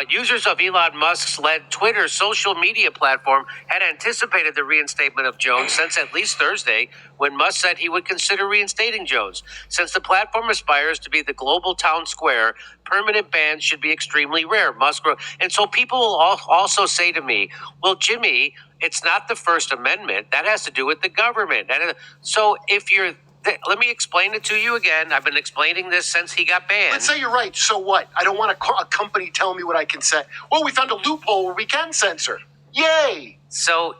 Users of Elon Musk's led Twitter social media platform had anticipated the reinstatement of Jones since at least Thursday, when Musk said he would consider reinstating Jones. Since the platform aspires to be the global town square, permanent bans should be extremely rare. Musk wrote, and so people will also say to me, well, Jimmy, it's not the First Amendment. That has to do with the government. So if you're let me explain it to you again. I've been explaining this since he got banned. Let's say you're right. So what? I don't want a company telling me what I can say. Well, we found a loophole where we can censor. Yay! So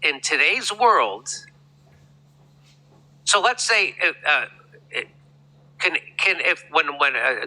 in today's world, so let's say when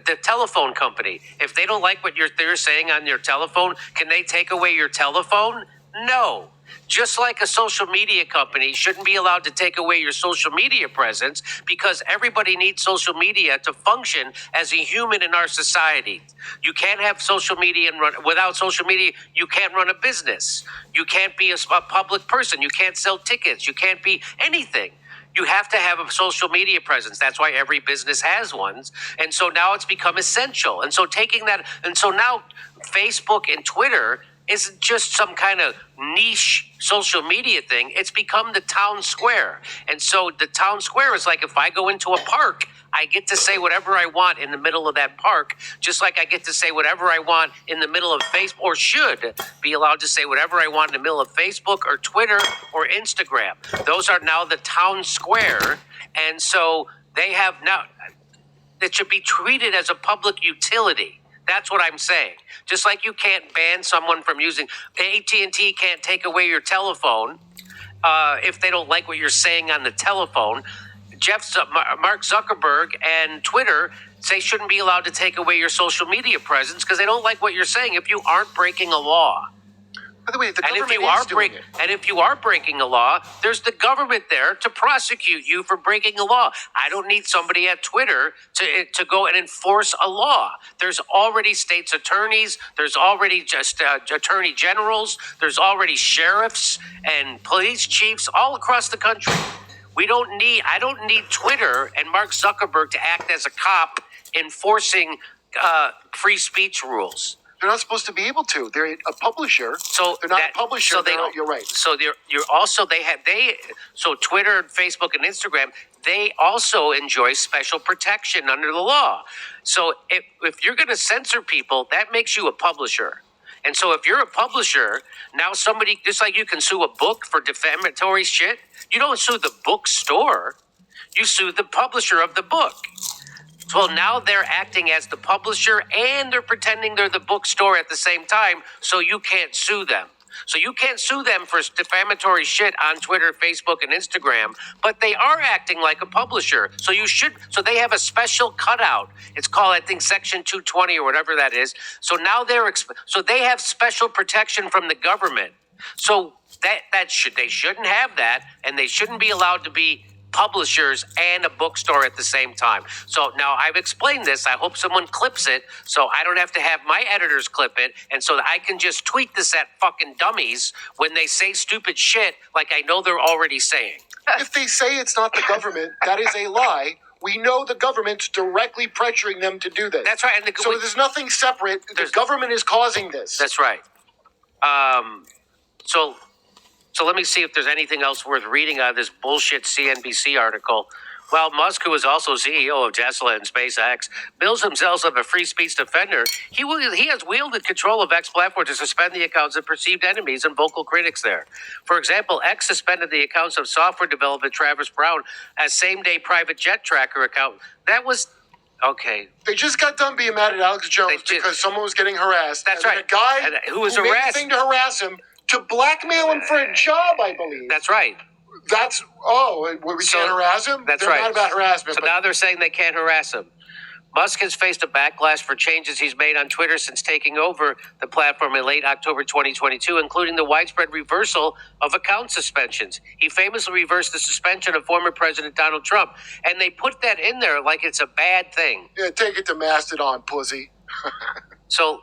the telephone company, if they don't like what they're saying on your telephone, can they take away your telephone? No. Just like a social media company shouldn't be allowed to take away your social media presence, because everybody needs social media to function as a human in our society. You can't have social media without social media. You can't run a business. You can't be a public person. You can't sell tickets. You can't be anything. You have to have a social media presence. That's why every business has ones. And so now it's become essential. And so now Facebook and Twitter isn't just some kind of niche social media thing. It's become the town square. And so the town square is like, if I go into a park, I get to say whatever I want in the middle of that park, just like I get to say whatever I want in the middle of Facebook, or should be allowed to say whatever I want in the middle of Facebook or Twitter or Instagram. Those are now the town square. And so they have now, it should be treated as a public utility. That's what I'm saying. Just like you can't ban someone from using, AT&T can't take away telephone if they don't like what you're saying on the telephone. Mark Zuckerberg and Twitter say shouldn't be allowed to take away your social media presence because they don't like what you're saying if you aren't breaking a law. By the way, the government if you are breaking a law, there's the government there to prosecute you for breaking a law. I don't need somebody at Twitter to go and enforce a law. There's already state's attorneys. There's already just attorney generals. There's already sheriffs and police chiefs all across the country. I don't need Twitter and Mark Zuckerberg to act as a cop enforcing free speech rules. They're not supposed to be able to. They're a publisher. So they're not a publisher. So you're right. So so Twitter and Facebook and Instagram, they also enjoy special protection under the law. So if you're going to censor people, that makes you a publisher. And so if you're a publisher, now somebody, just like you can sue a book for defamatory shit, you don't sue the bookstore. You sue the publisher of the book. So now they're acting as the publisher and they're pretending they're the bookstore at the same time, so you can't sue them. So you can't sue them for defamatory shit on Twitter, Facebook, and Instagram, but they are acting like a publisher. So so they have a special cutout. It's called, I think, Section 220 or whatever that is. So now they have special protection from the government. So they shouldn't have that, and they shouldn't be allowed to be publishers and a bookstore at the same time. So now I've explained this. I hope someone clips it so I don't have to have my editors clip it, and so that I can just tweet this at fucking dummies when they say stupid shit like I know they're already saying. If they say it's not the government, that is a lie. We know the government's directly pressuring them to do this. That's right. So there's nothing separate. The government is causing this. That's right. So let me see if there's anything else worth reading out of this bullshit CNBC article. While Musk, who is also CEO of Tesla and SpaceX, bills himself as a free speech defender, he has wielded control of X platform to suspend the accounts of perceived enemies and vocal critics there. For example, X suspended the accounts of software developer Travis Brown as same-day private jet tracker account. That was... Okay. They just got done being mad at Alex Jones because someone was getting harassed. That's right. A guy who was harassed. Made the thing to harass him, to blackmail him for a job, I believe. That's right. We can't harass him? That's they're right. Not about harassment. So now they're saying they can't harass him. Musk has faced a backlash for changes he's made on Twitter since taking over the platform in late October 2022, including the widespread reversal of account suspensions. He famously reversed the suspension of former President Donald Trump, and they put that in there like it's a bad thing. Yeah, take it to Mastodon, pussy. So